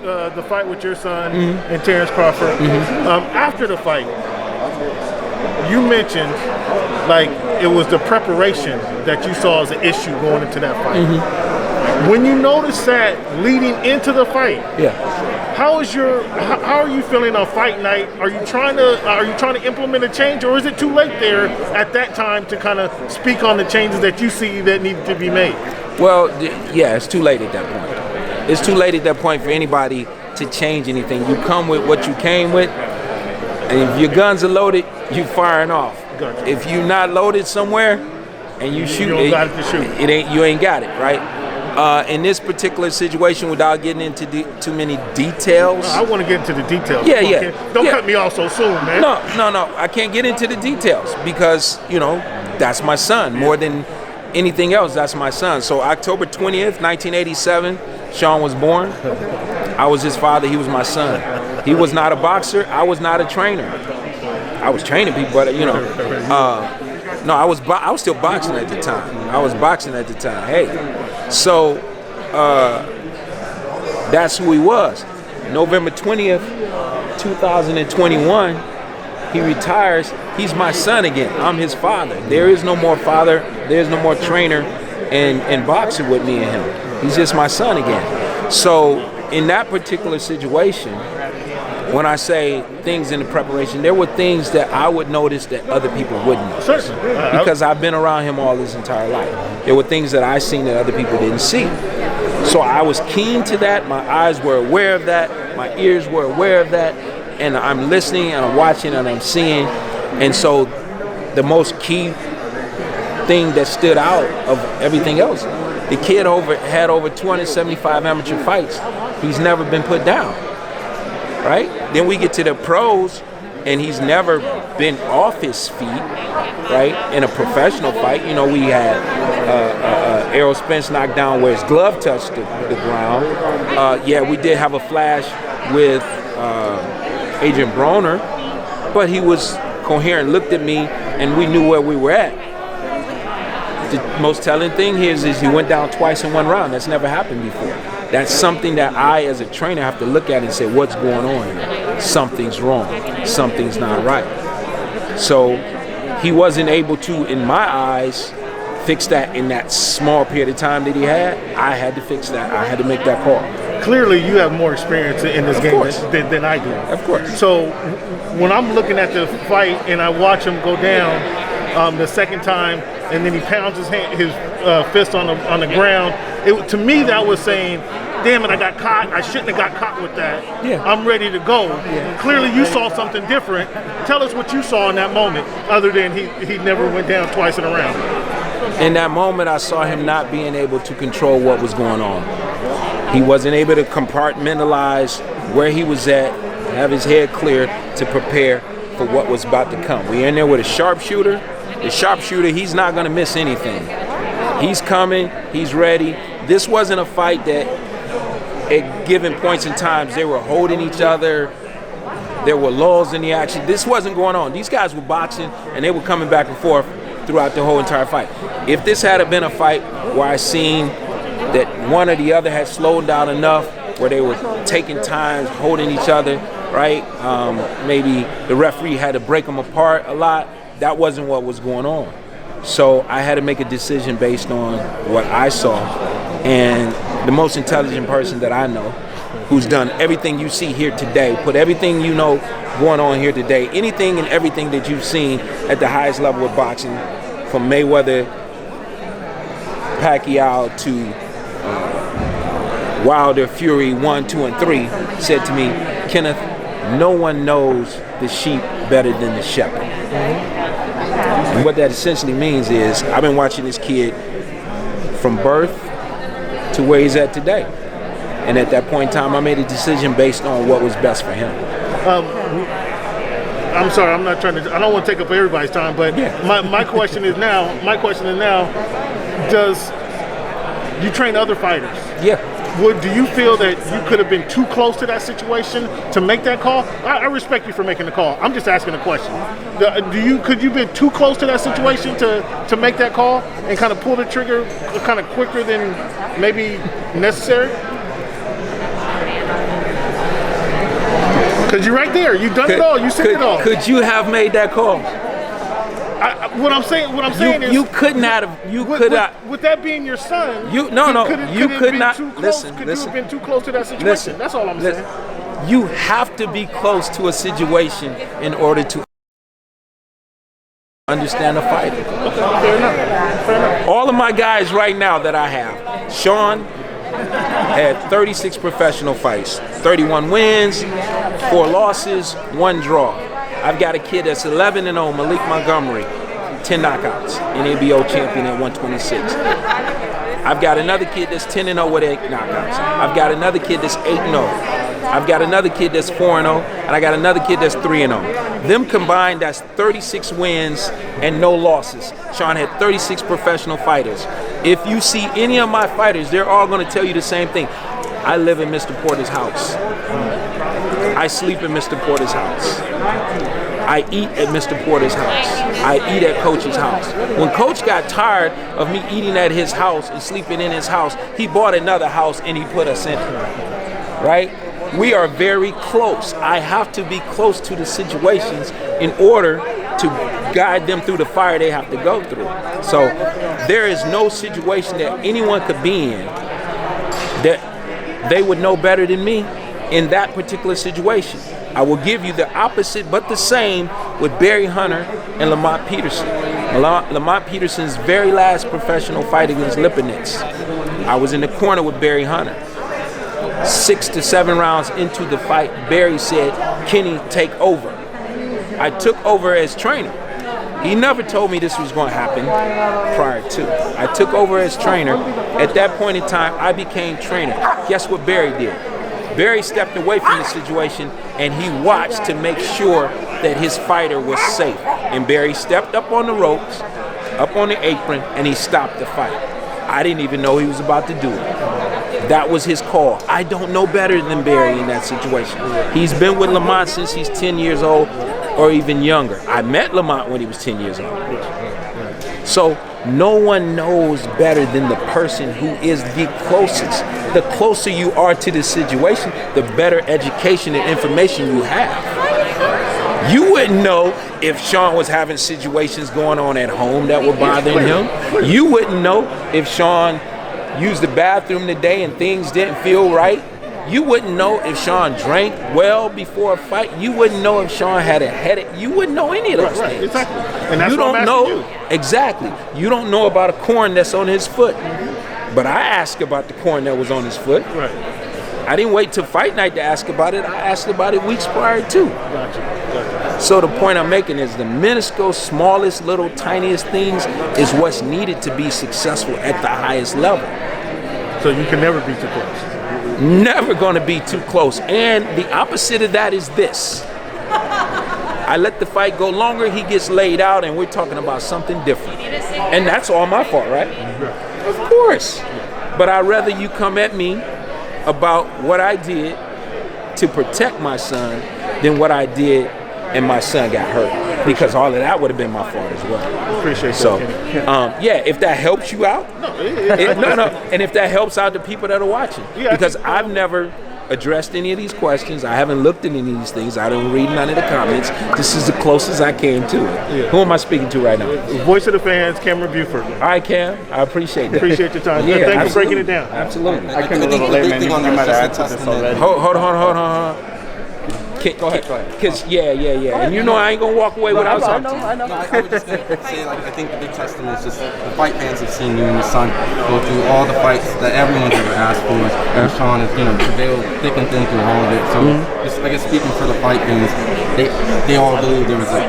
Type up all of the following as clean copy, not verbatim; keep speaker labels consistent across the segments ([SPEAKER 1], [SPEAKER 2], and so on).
[SPEAKER 1] the fight with your son and Terence Crawford. After the fight, you mentioned like it was the preparation that you saw as an issue going into that fight. When you noticed that leading into the fight, how are you feeling on fight night? Are you trying to implement a change, or is it too late there at that time to kind of speak on the changes that you see that need to be made?
[SPEAKER 2] Well, yeah, it's too late at that point. It's too late at that point for anybody to change anything. You come with what you came with, and if your guns are loaded, you firing off. Gotcha. If you're not loaded somewhere and you shoot,
[SPEAKER 1] you got it to shoot.
[SPEAKER 2] You ain't got it, right? In this particular situation, without getting into too many details.
[SPEAKER 1] I want to get into the details. Don't cut me off so soon, man.
[SPEAKER 2] No. I can't get into the details because, that's my son. More than anything else, that's my son. So October 20th, 1987, Shawn was born. I was his father. He was my son. He was not a boxer. I was not a trainer. I was training people, but, no, I was still boxing at the time. Hey, so that's who he was. November 20th, 2021, he retires. He's my son again. I'm his father. There is no more father. There's no more trainer and boxing with me and him. He's just my son again. So in that particular situation, when I say things in the preparation, there were things that I would notice that other people wouldn't notice. Because I've been around him all his entire life. There were things that I seen that other people didn't see. So I was keen to that. My eyes were aware of that. My ears were aware of that. And I'm listening and I'm watching and I'm seeing. And so the most key thing that stood out of everything else, the kid had over 275 amateur fights. He's never been put down. Right? Then we get to the pros, and he's never been off his feet, right? In a professional fight, we had Errol Spence knocked down where his glove touched the ground. We did have a flash with Adrian Broner, but he was coherent, looked at me, and we knew where we were at. The most telling thing here is he went down twice in one round. That's never happened before. That's something that I, as a trainer, have to look at and say, what's going on here? Something's wrong. Something's not right. So he wasn't able to, in my eyes, fix that in that small period of time that he had. I had to fix that. I had to make that call.
[SPEAKER 1] Clearly, you have more experience in this game than I do.
[SPEAKER 2] Of course.
[SPEAKER 1] So when I'm looking at the fight and I watch him go down the second time, and then he pounds his fist on the ground, to me that was saying, damn it, I got caught. I shouldn't have got caught with that.
[SPEAKER 2] Yeah.
[SPEAKER 1] I'm ready to go. Yeah. Clearly you saw something different. Tell us what you saw in that moment, other than he never went down twice in a round.
[SPEAKER 2] In that moment, I saw him not being able to control what was going on. He wasn't able to compartmentalize where he was at, have his head clear to prepare for what was about to come. We're in there with a sharpshooter. The sharpshooter, he's not going to miss anything. He's coming. He's ready. This wasn't a fight that at given points in times they were holding each other. There were lulls in the action. This wasn't going on. These guys were boxing, and they were coming back and forth throughout the whole entire fight. If this had been a fight where I seen that one or the other had slowed down enough where they were taking time, holding each other, right? Maybe the referee had to break them apart a lot. That wasn't what was going on. So I had to make a decision based on what I saw. And the most intelligent person that I know, who's done everything you see here today, put everything you know going on here today, anything and everything that you've seen at the highest level of boxing, from Mayweather, Pacquiao to Wilder, Fury 1, 2, and 3, said to me, Kenneth, no one knows the sheep better than the shepherd. And what that essentially means is I've been watching this kid from birth to where he's at today. And at that point in time, I made a decision based on what was best for him.
[SPEAKER 1] I'm sorry, I don't want to take up everybody's time, but my question is now, does you train other fighters?
[SPEAKER 2] Yeah.
[SPEAKER 1] Do you feel that you could have been too close to that situation to make that call? I respect you for making the call. I'm just asking a question. Could you have been too close to that situation to make that call and kind of pull the trigger kind of quicker than maybe necessary? Because you're right there. You've done it all. You seen it all.
[SPEAKER 2] Could you have made that call?
[SPEAKER 1] What I'm saying is
[SPEAKER 2] you could not have. You could not.
[SPEAKER 1] With that being your son,
[SPEAKER 2] You could not. Listen.
[SPEAKER 1] Could you have been too close to that situation?
[SPEAKER 2] Listen,
[SPEAKER 1] That's all I'm saying.
[SPEAKER 2] You have to be close to a situation in order to understand a fighter.
[SPEAKER 1] Okay, fair enough.
[SPEAKER 2] All of my guys right now that I have, Shawn had 36 professional fights, 31 wins, 4 losses, 1 draw. I've got a kid that's 11-0, Malik Montgomery, 10 knockouts, NABO champion at 126. I've got another kid that's 10-0 with 8 knockouts. I've got another kid that's 8-0. I've got another kid that's 4-0, and I got another kid that's 3-0. Them combined, that's 36 wins and no losses. Shawn had 36 professional fighters. If you see any of my fighters, they're all going to tell you the same thing. I live in Mr. Porter's house. I sleep in Mr. Porter's house. I eat at Mr. Porter's house. I eat at Coach's house. When Coach got tired of me eating at his house and sleeping in his house, he bought another house and he put us in it. Right? We are very close. I have to be close to the situations in order to guide them through the fire they have to go through. So there is no situation that anyone could be in that they would know better than me in that particular situation. I will give you the opposite but the same with Barry Hunter and Lamont Peterson. Lamont Peterson's very last professional fight against Lipinets, I was in the corner with Barry Hunter. 6 to 7 rounds into the fight, Barry said, "Kenny, take over." I took over as trainer. He never told me this was going to happen prior to. I took over as trainer. At that point in time, I became trainer. Guess what Barry did? Barry stepped away from the situation and he watched to make sure that his fighter was safe. And Barry stepped up on the ropes, up on the apron, and he stopped the fight. I didn't even know he was about to do it. That was his call. I don't know better than Barry in that situation. He's been with Lamont since he's 10 years old or even younger. I met Lamont when he was 10 years old. So no one knows better than the person who is the closest. The closer you are to the situation, the better education and information you have. You wouldn't know if Shawn was having situations going on at home that were bothering him. You wouldn't know if Shawn used the bathroom today and things didn't feel right. You wouldn't know if Shawn drank well before a fight. You wouldn't know if Shawn had a headache. You wouldn't know any of those things.
[SPEAKER 1] Exactly. And that's
[SPEAKER 2] you
[SPEAKER 1] what
[SPEAKER 2] don't
[SPEAKER 1] I'm
[SPEAKER 2] know
[SPEAKER 1] asking you.
[SPEAKER 2] exactly. You don't know about a corn that's on his foot. But I asked about the corn that was on his foot.
[SPEAKER 1] Right.
[SPEAKER 2] I didn't wait till fight night to ask about it. I asked about it weeks prior too.
[SPEAKER 1] Gotcha.
[SPEAKER 2] So the point I'm making is the minuscule, smallest, little, tiniest things is what's needed to be successful at the highest level.
[SPEAKER 1] So you can never be too close.
[SPEAKER 2] Never going to be too close. And the opposite of that is this. I let the fight go longer, he gets laid out, and we're talking about something different. And that's all my fault, right? Of course. But I'd rather you come at me about what I did to protect my son than what I did and my son got hurt. Because all of that would have been my fault as well.
[SPEAKER 1] Appreciate
[SPEAKER 2] So,
[SPEAKER 1] that.
[SPEAKER 2] yeah, if that helps you out, no, and if that helps out the people that are watching,
[SPEAKER 1] Yeah,
[SPEAKER 2] because I've never addressed any of these questions, I haven't looked at any of these things, I don't read none of the comments. This is the closest I came to it.
[SPEAKER 1] Yeah.
[SPEAKER 2] Who am I speaking to right now?
[SPEAKER 1] Voice of the fans, Cameron Buford.
[SPEAKER 2] All right, Cam, I appreciate that.
[SPEAKER 1] Appreciate your time.
[SPEAKER 2] Yeah,
[SPEAKER 1] Thanks for breaking it
[SPEAKER 2] absolutely.
[SPEAKER 1] down.
[SPEAKER 2] Absolutely.
[SPEAKER 3] I came a little late, man. You might have answered this already.
[SPEAKER 2] Hold on. Go ahead. Because, yeah. And you know I ain't going to walk away without something.
[SPEAKER 3] No, I would just say, like, I think the big testament is just the fight fans have seen you and your son go through all the fights that everyone's ever asked for. And Shawn has, prevailed thick and thin through all of it. So, just, I guess, speaking for the fight fans, they all believe there was a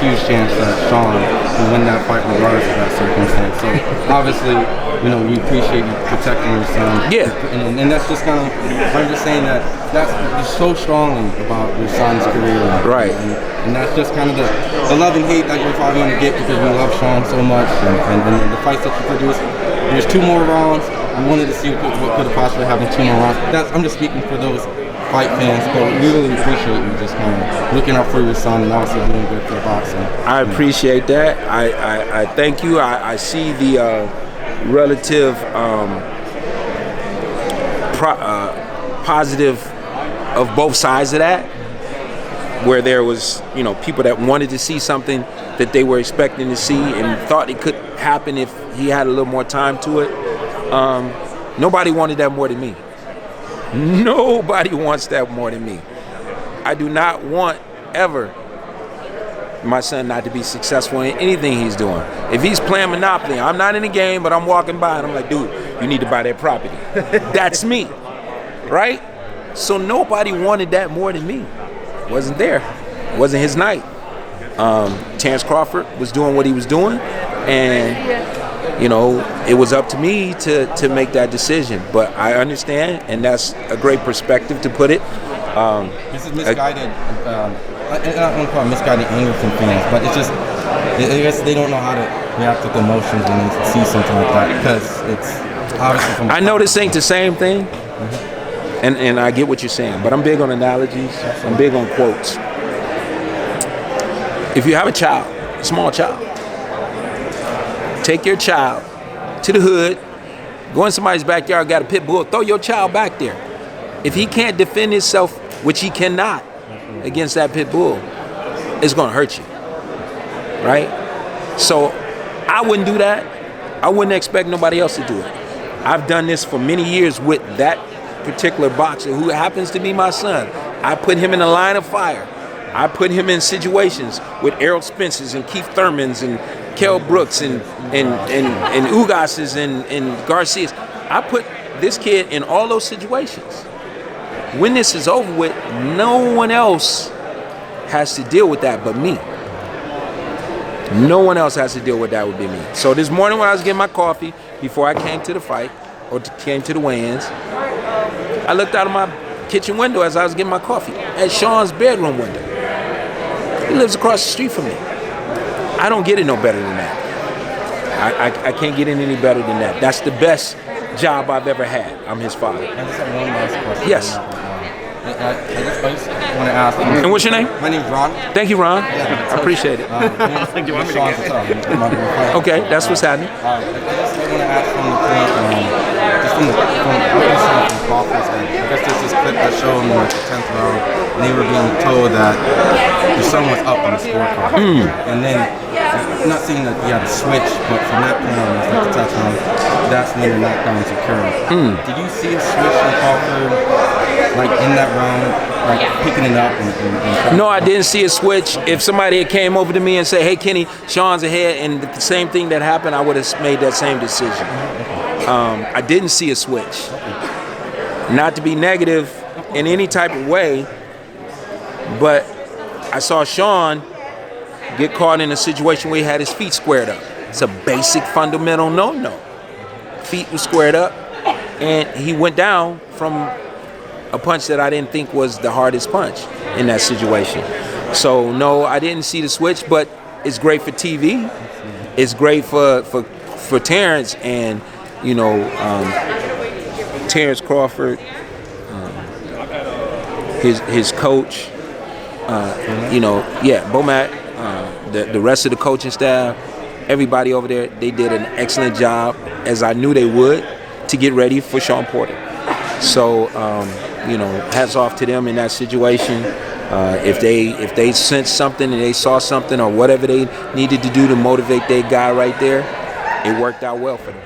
[SPEAKER 3] huge chance that Shawn would win that fight regardless of that circumstance. So, obviously, we appreciate you protecting your son.
[SPEAKER 2] Yeah.
[SPEAKER 3] And that's just kind of, I'm just saying that you're so strongly about your son's career.
[SPEAKER 2] Right.
[SPEAKER 3] And that's just kind of the love and hate that you're probably going to get because we love Shawn so much. And the fights that you produced, there's 2 more rounds. We wanted to see what could have possibly happened 2 more rounds. I'm just speaking for those fight fans, but we really appreciate you just kind of looking out for your son and also doing good for boxing.
[SPEAKER 2] I appreciate that. I thank you. I see the relative positive of both sides of that. where there was, people that wanted to see something that they were expecting to see and thought it could happen if he had a little more time to it. Nobody wanted that more than me. Nobody wants that more than me. I do not want ever my son not to be successful in anything he's doing. If he's playing Monopoly, I'm not in the game, but I'm walking by and I'm like, dude, you need to buy that property. That's me, right? So nobody wanted that more than me. Wasn't there. It wasn't his night. Terence Crawford was doing what he was doing, and it was up to me to make that decision. But I understand, and that's a great perspective to put it.
[SPEAKER 3] This is misguided. I don't want to call it misguided anger from fans, but it's just, I guess they don't know how to react with emotions when they see something like that, because it's obviously from.
[SPEAKER 2] I know this ain't the same thing. And I get what you're saying, but I'm big on analogies. I'm big on quotes. If you have a child, a small child, take your child to the hood, go in somebody's backyard, got a pit bull, throw your child back there. If he can't defend himself, which he cannot, against that pit bull, it's going to hurt you, right? So I wouldn't do that. I wouldn't expect nobody else to do it. I've done this for many years with that particular boxer who happens to be my son. I put him in a line of fire. I put him in situations with Errol Spence's and Keith Thurman's and Kell Brooks and Ugas's and Garcia's. I put this kid in all those situations. When this is over with, no one else has to deal with that but me. No one else has to deal with that would be me. So this morning when I was getting my coffee, before I came to the fight, or came to the weigh-ins, I looked out of my kitchen window as I was getting my coffee at Shawn's bedroom window. He lives across the street from me. I don't get it no better than that. I can't get it any better than that. That's the best job I've ever had. I'm his father.
[SPEAKER 3] I just have one last question.
[SPEAKER 2] Yes.
[SPEAKER 3] I just want to ask.
[SPEAKER 2] And what's your name?
[SPEAKER 3] My name's Ron.
[SPEAKER 2] Thank you, Ron. I appreciate it.
[SPEAKER 3] Thank you.
[SPEAKER 2] Okay, that's what's happening.
[SPEAKER 3] I just want to ask from the point, just from what you saw from Crawford, I guess there's this clip that showed him in the 10th round, and they were being told that your son was up on the scorecard. And then, I'm not saying that he had a switch, but from that point on, it's like the touchdown, that's when the knockdowns occurred. Did you see a switch in Crawford, like in that round, like picking it up?
[SPEAKER 2] No, I didn't see a switch. If somebody had came over to me and said, hey, Kenny, Shawn's ahead, and the same thing that happened, I would have made that same decision. I didn't see a switch. Not to be negative in any type of way, but I saw Shawn get caught in a situation where he had his feet squared up. It's a basic fundamental no-no. Feet were squared up, and he went down from a punch that I didn't think was the hardest punch in that situation. So no, I didn't see the switch, but it's great for TV. It's great for Terence, and Terence Crawford, his coach, Bomac, the rest of the coaching staff, everybody over there, they did an excellent job, as I knew they would, to get ready for Shawn Porter. So, hats off to them in that situation. If they sensed something and they saw something or whatever they needed to do to motivate their guy right there, it worked out well for them.